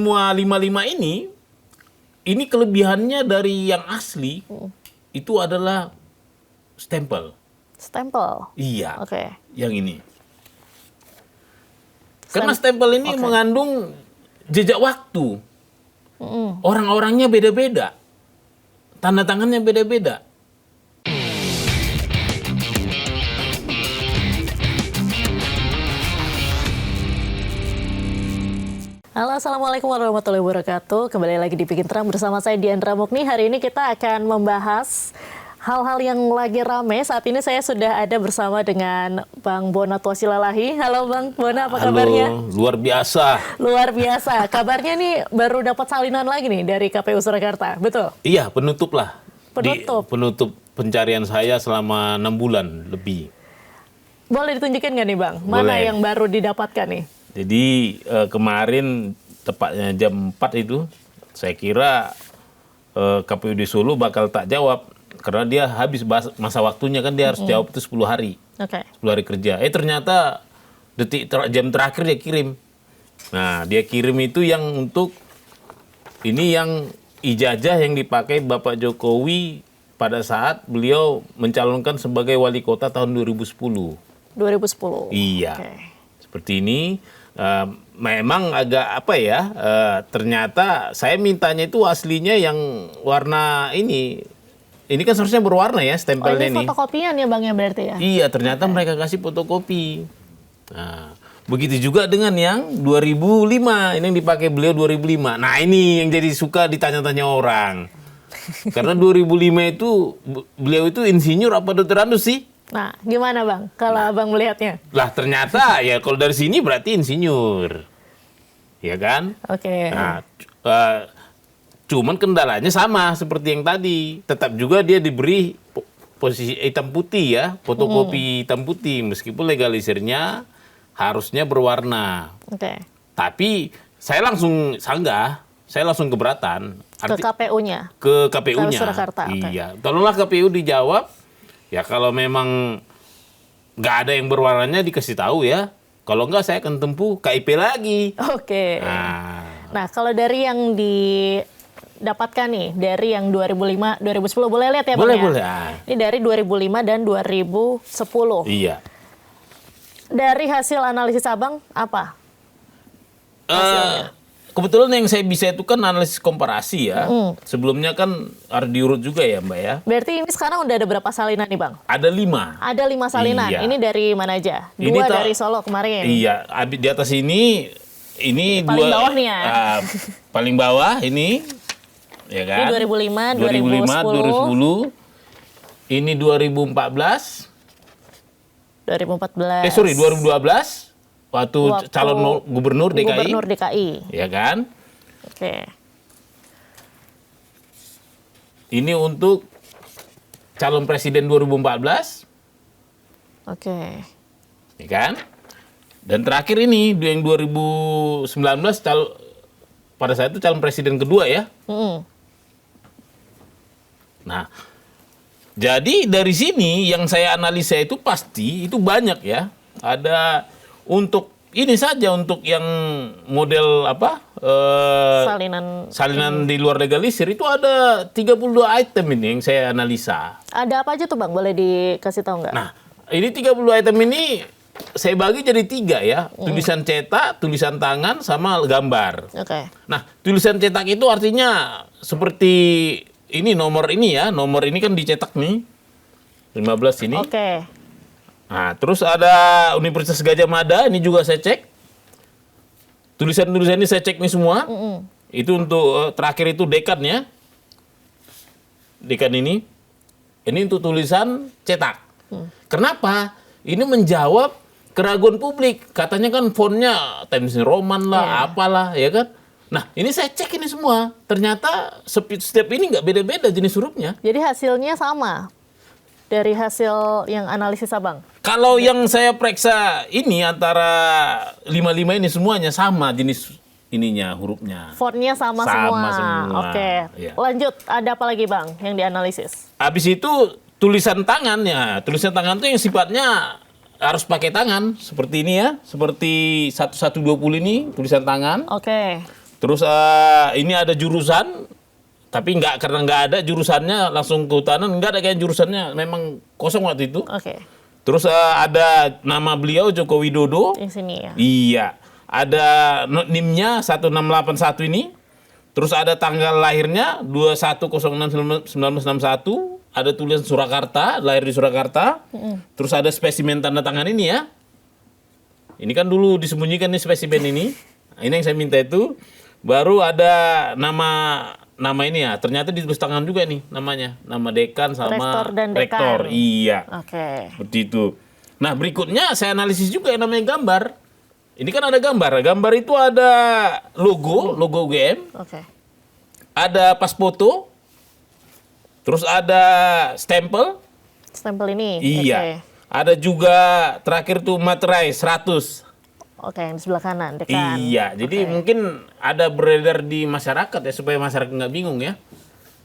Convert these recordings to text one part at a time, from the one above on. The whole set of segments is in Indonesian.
semua 55 ini kelebihannya dari yang asli itu adalah stempel. Stempel? Iya. Oke. Yang ini. Karena stempel ini mengandung jejak waktu. Orang-orangnya beda-beda. Tanda tangannya beda-beda. Halo, Assalamualaikum warahmatullahi wabarakatuh. Kembali lagi di Bikin Terang bersama saya Diandra Mukni. Hari ini kita akan membahas hal-hal yang lagi rame. Saat ini saya sudah ada bersama dengan Bang Bona Tuasilalahi. Halo Bang Bona, apa kabarnya? Halo, luar biasa. Luar biasa. Kabarnya nih baru dapat salinan lagi nih dari KPU Surakarta, betul? Iya, penutup lah. Penutup? Penutup pencarian saya selama 6 bulan lebih. Boleh ditunjukkan nggak nih Bang? Mana Boleh. yang baru didapatkan nih? Jadi kemarin tepatnya jam 4 itu saya kira KPU di Solo bakal tak jawab karena dia habis masa waktunya kan dia harus jawab itu 10 hari. Oke. 10 hari kerja. Ternyata jam terakhir dia kirim. Nah, dia kirim itu yang untuk ini yang ijazah yang dipakai Bapak Jokowi pada saat beliau mencalonkan sebagai wali kota tahun 2010. 2010. Iya. Oke. Seperti ini. Memang agak apa ya, ternyata saya mintanya itu aslinya yang warna ini kan seharusnya berwarna ya stempelnya ini nih. fotokopian ya Bang ya berarti ya? Iya, ternyata mereka kasih fotokopi. Nah, begitu juga dengan yang 2005, ini yang dipakai beliau 2005. Nah, ini yang jadi suka ditanya-tanya orang. Karena 2005 itu beliau itu insinyur apa dokter Andus sih? Nah, gimana Bang kalau Abang melihatnya? Lah ternyata ya kalau dari sini berarti insinyur. Ya kan? Oke. Nah, cuman kendalanya sama seperti yang tadi. Tetap juga dia diberi posisi hitam putih ya, fotokopi hitam putih meskipun legalisirnya harusnya berwarna. Oke. Tapi saya langsung sanggah, saya langsung keberatan. Ke KPU-nya? Ke KPU-nya. Surakarta. Iya. Tolonglah KPU dijawab. Ya kalau memang nggak ada yang berwarnanya dikasih tahu ya. Kalau nggak saya akan tempuh KIP lagi. Oke. Nah, kalau dari yang didapatkan nih, dari yang 2005, 2010, boleh lihat ya Bang? Boleh, ya? boleh. Ini dari 2005 dan 2010. Iya. Dari hasil analisis Abang, apa? Kebetulan yang saya bisa itu kan analisis komparasi ya. Sebelumnya kan harus diurut juga ya Mbak ya. Berarti ini sekarang udah ada berapa salinan nih Bang? Ada 5. Ada 5 salinan. Iya. Ini dari mana aja? 2 dari Solo kemarin. Iya, di atas ini Paling 2 bawah nih ya. Paling bawah ini ya kan. Ini 2005, 2010. Ini 2014. 2014. 2012. Waktu calon gubernur DKI. Gubernur DKI. Ya kan? Oke. Ini untuk calon presiden 2014. Oke. Ya kan? Dan terakhir ini yang 2019 pada saat itu calon presiden kedua ya. Nah, jadi dari sini yang saya analisa itu pasti itu banyak ya. Ada untuk ini saja untuk yang model apa? Salinan di luar legalisir itu ada 32 item ini yang saya analisa. Ada apa aja tuh Bang? Boleh dikasih tahu nggak? Nah, ini 30 item ini saya bagi jadi 3 ya. Tulisan cetak, tulisan tangan, sama gambar. Oke. Nah, tulisan cetak itu artinya seperti ini nomor ini ya. Nomor ini kan dicetak nih. 15 ini. Oke. Nah, terus ada Universitas Gadjah Mada, ini juga saya cek. Tulisan-tulisan ini saya cek nih semua. Itu untuk terakhir itu dekannya. Dekan ini. Ini untuk tulisan cetak. Kenapa? Ini menjawab keraguan publik. Katanya kan fontnya Times New Roman lah, apalah, ya kan? Nah, ini saya cek ini semua. Ternyata setiap ini nggak beda-beda jenis hurufnya. Jadi hasilnya sama dari hasil yang analisis Abang? Kalau yang saya periksa ini antara 55 ini semuanya sama jenis ininya hurufnya. Fontnya sama semua. Oke. Ya. Lanjut, ada apa lagi Bang yang dianalisis? Habis itu tulisan tangannya. Tulisan tangan itu yang sifatnya harus pakai tangan seperti ini ya. Seperti 1120 ini tulisan tangan. Oke. Terus ini ada jurusan, tapi karena nggak ada jurusannya langsung kehutanan, nggak ada kayak jurusannya, memang kosong waktu itu. Oke. Terus ada nama beliau Joko Widodo. Di sini ya. Iya. Ada NIM-nya 1681 ini. Terus ada tanggal lahirnya 21061961. Ada tulisan Surakarta, lahir di Surakarta. Terus ada spesimen tanda tangan ini ya. Ini kan dulu disembunyikan nih spesimen ini. Nah, ini yang saya minta itu. Baru ada nama ini ya. Ternyata ditulis tangan juga nih namanya. Nama dekan sama Rektor dan dekan. rektor. Iya. Oke. Seperti itu. Nah, berikutnya saya analisis juga yang namanya gambar. Ini kan ada gambar. Gambar itu ada logo UGM. Oke. Ada pas foto. Terus ada stempel. Stempel ini. Iya. Oke. Ada juga terakhir tuh materai 100. Oke, yang di sebelah kanan, dekan. Iya, jadi Oke. mungkin ada beredar di masyarakat ya supaya masyarakat nggak bingung ya.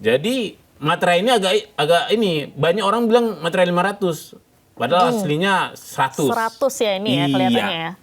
Jadi materai ini agak ini banyak orang bilang materai 500. Padahal aslinya 100. 100 ya ini ya Iya. kelihatannya ya.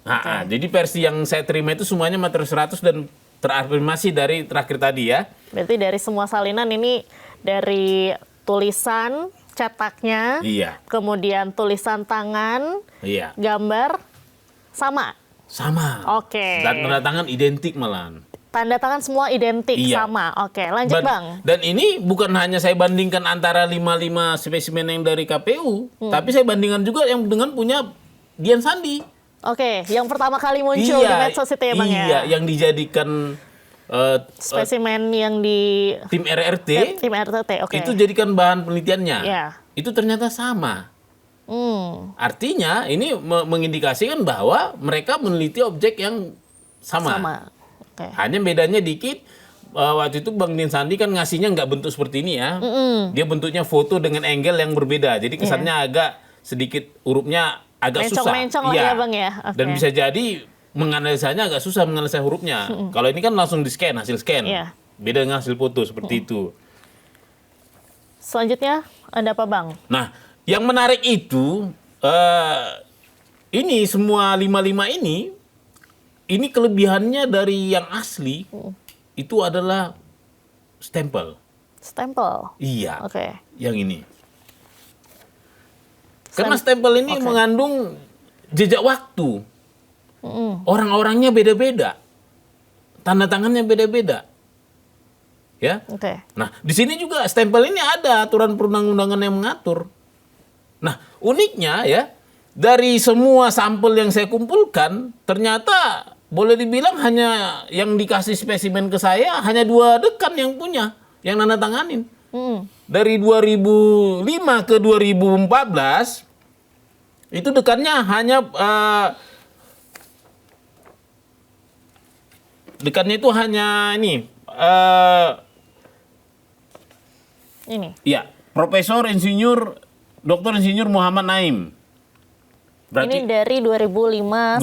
Nah, jadi versi yang saya terima itu semuanya materi 100 dan terafirmasi dari terakhir tadi ya. Berarti dari semua salinan ini dari tulisan, cetaknya, Iya. kemudian tulisan tangan, Iya. gambar, sama. Sama. Oke. Dan tanda tangan identik malahan. Tanda tangan semua identik, Iya. sama. Oke, lanjut Bang. Dan ini bukan hanya saya bandingkan antara 55 spesimen yang dari KPU, tapi saya bandingkan juga yang dengan punya Dian Sandi. Oke, yang pertama kali muncul di medsos itu ya Bang iya, ya? yang dijadikan Spesimen yang di tim RRT, tim RTT, oke. itu jadikan bahan penelitiannya. Iya. Itu ternyata sama. Hmm, Artinya ini mengindikasikan bahwa mereka meneliti objek yang sama. sama. Oke. Hanya bedanya dikit, waktu itu Bang Din Sandi kan ngasihnya nggak bentuk seperti ini ya. Dia bentuknya foto dengan angle yang berbeda. Jadi kesannya agak sedikit hurufnya agak susah. Mencong-mencong lah Iya. ya Bang ya. Oke. Dan bisa jadi menganalisanya agak susah menganalisa hurufnya. Kalau ini kan langsung di-scan, hasil scan. Iya. Beda dengan hasil foto seperti itu. Selanjutnya ada apa Bang? Nah, yang menarik itu ini semua 55 ini kelebihannya dari yang asli itu adalah stempel. Stempel. Iya. Oke. Yang ini. Karena stempel ini mengandung jejak waktu. Orang-orangnya beda-beda. Tanda tangannya beda-beda. Ya. Oke. Nah, di sini juga stempel ini ada aturan perundang-undangan yang mengatur. Nah, uniknya ya, dari semua sampel yang saya kumpulkan, ternyata boleh dibilang hanya yang dikasih spesimen ke saya, hanya 2 dekan yang punya, yang nanda tanganin. Dari 2005 ke 2014, itu dekannya hanya, dekannya itu hanya ini, Ini. ya, Profesor Insinyur Dr. Insinyur Muhammad Naim. Ini dari 2005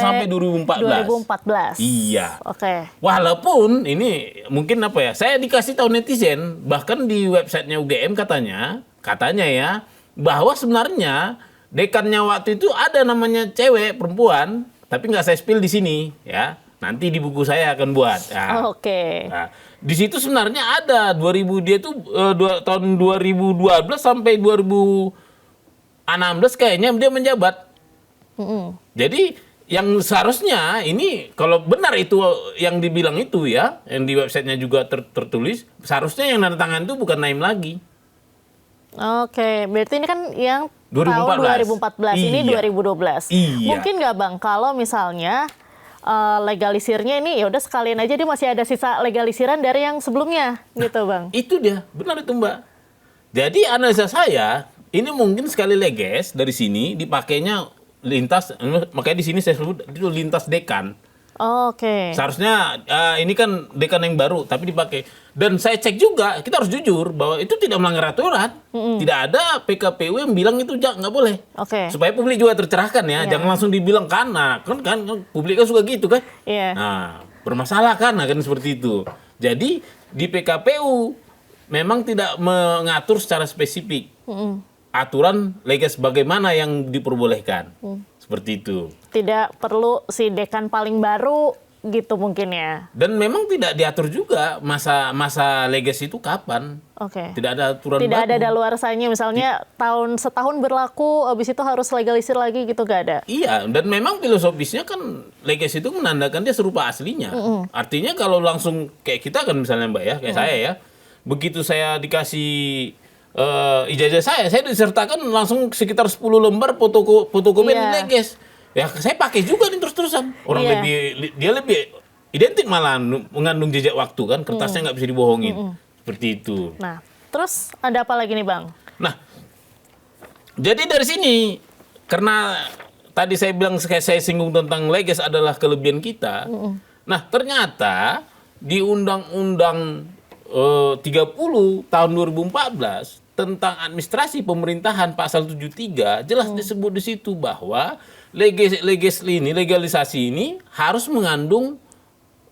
sampai 2014. 2014. Iya. Oke. Walaupun ini mungkin apa ya, saya dikasih tahu netizen, bahkan di websitenya UGM katanya ya, bahwa sebenarnya dekannya waktu itu ada namanya cewek, perempuan, tapi nggak saya spill di sini ya. Nanti di buku saya akan buat. Nah, Oke. nah, di situ sebenarnya ada 2000 dia tuh tahun 2012 sampai 2016 kayaknya dia menjabat. Jadi yang seharusnya ini kalau benar itu yang dibilang itu ya, yang di websitenya juga tertulis, seharusnya yang nanda tangan itu bukan Naim lagi. Oke, berarti ini kan yang 2014. tahun 2014, ini Iya. 2012. Iya. Mungkin nggak Bang, kalau misalnya legalisirnya ini ya udah sekalian aja dia masih ada sisa legalisiran dari yang sebelumnya gitu Bang. Itu dia, benar itu Mbak. Jadi analisa saya, ini mungkin sekali leges dari sini dipakainya lintas, makanya di sini saya sebut itu lintas dekan. Oke. Seharusnya ini kan dekan yang baru, tapi dipakai. Dan saya cek juga, kita harus jujur bahwa itu tidak melanggar aturan. Tidak ada PKPU yang bilang itu nggak boleh. Oke. Supaya publik juga tercerahkan ya, Iya. jangan langsung dibilang kan publik kan suka gitu kan. Iya. Nah, bermasalah kan seperti itu. Jadi di PKPU memang tidak mengatur secara spesifik aturan legas bagaimana yang diperbolehkan. Seperti itu. Tidak perlu si dekan paling baru gitu mungkin ya. Dan memang tidak diatur juga masa legacy itu kapan. Oke. Tidak ada aturan Tidak ada baku. daluarsanya, misalnya setahun berlaku, habis itu harus legalisir lagi gitu, nggak ada. Iya, dan memang filosofisnya kan legacy itu menandakan dia serupa aslinya. Artinya kalau langsung kayak kita kan misalnya Mbak ya, kayak saya ya, begitu saya dikasih ijazah saya disertakan langsung sekitar 10 lembar fotokopi Iya. leges. Ya saya pakai juga nih terus-terusan. Orang Iya. dia lebih identik malah mengandung jejak waktu kan, kertasnya nggak bisa dibohongin. Seperti itu. Nah, terus ada apa lagi nih Bang? Nah, jadi dari sini karena tadi saya bilang saya singgung tentang leges adalah kelebihan kita. Nah, ternyata di Undang-Undang 30 tahun 2014 tentang administrasi pemerintahan pasal 73 jelas disebut di situ bahwa legalisasi ini harus mengandung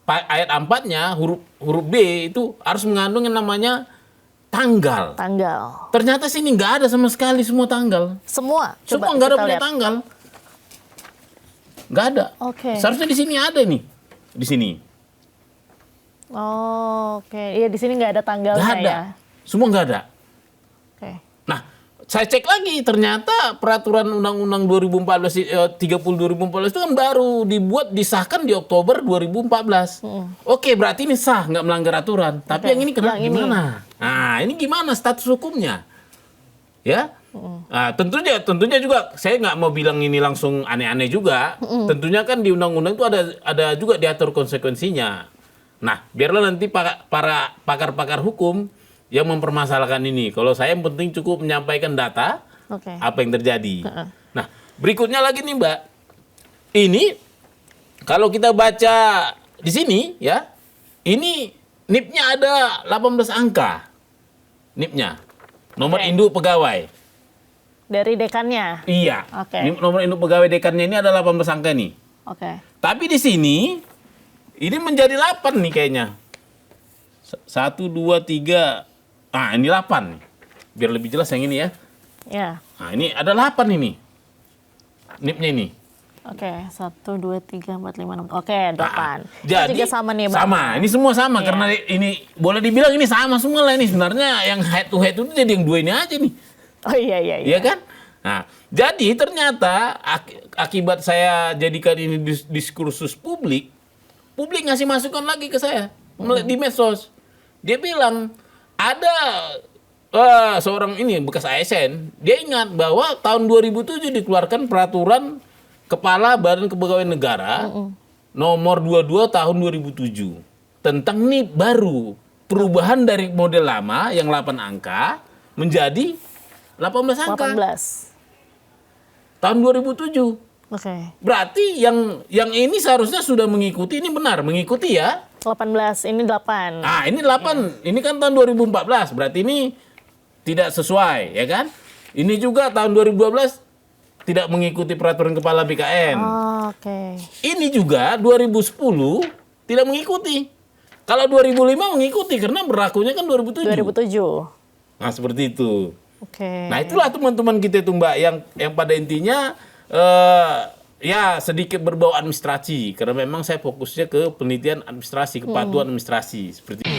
ayat 4-nya huruf B itu harus mengandung yang namanya tanggal. Tanggal. Ternyata sini nggak ada sama sekali semua tanggal. Semua. Semua Coba nggak ada kita punya lihat. tanggal. Nggak ada. Oke. Seharusnya di sini ada nih. Di sini. Oh, oke. Iya, di sini nggak ada tanggalnya Nggak ada. ya. Semua nggak ada. Oke. Nah, saya cek lagi ternyata peraturan Undang-Undang 30 2014 itu kan baru disahkan di Oktober 2014. Oke, berarti ini sah, nggak melanggar aturan. Tapi Oke, yang ini yang ini. gimana? Nah, ini gimana status hukumnya? Ya, nah, tentunya juga saya nggak mau bilang ini langsung aneh-aneh juga. Tentunya kan di undang-undang itu ada juga diatur konsekuensinya. Nah, biarlah nanti para pakar-pakar hukum yang mempermasalahkan ini. Kalau saya yang penting cukup menyampaikan data Oke. apa yang terjadi. Nah, berikutnya lagi nih Mbak, ini kalau kita baca di sini ya, ini NIP-nya ada 18 angka. NIP-nya. Nomor Oke. induk pegawai. Dari dekannya. Iya. Oke. Nomor induk pegawai dekannya ini ada 18 angka nih. Oke. Tapi di sini ini menjadi 8 nih kayaknya. 1 2 3. Ah, ini 8 nih. Biar lebih jelas yang ini ya. Ya. Nah, ini ada 8 ini. NIP-nya ini. Oke. 1, 2, 3, 4, 5, 6. Oke, 8. Nah, Itu juga sama nih Bang. Sama, ini semua sama Iya. karena ini boleh dibilang ini sama semua lah ini sebenarnya yang head to head itu jadi yang dua ini aja nih, Oh iya, iya. iya kan? Nah, jadi ternyata akibat saya jadikan ini diskursus publik ngasih masukan lagi ke saya di medsos. Dia bilang ada seorang ini bekas ASN, dia ingat bahwa tahun 2007 dikeluarkan peraturan Kepala Badan Kepegawaian Negara nomor 22 tahun 2007 tentang NIP baru, perubahan dari model lama yang 8 angka menjadi 18 angka 18. tahun 2007. Oke. Berarti yang ini seharusnya sudah mengikuti, ini benar mengikuti ya. 18, ini 8. Nah, ini 8, ini kan tahun 2014, berarti ini tidak sesuai, ya kan? Ini juga tahun 2012 tidak mengikuti peraturan kepala BKN. Oh, oke. Ini juga 2010 tidak mengikuti. Kalau 2005 mengikuti karena berlakunya kan 2007. 2007. Nah, seperti itu. Oke. Nah, itulah teman-teman kita itu Mbak yang pada intinya ya sedikit berbau administrasi karena memang saya fokusnya ke penelitian administrasi, kepatuhan administrasi seperti itu.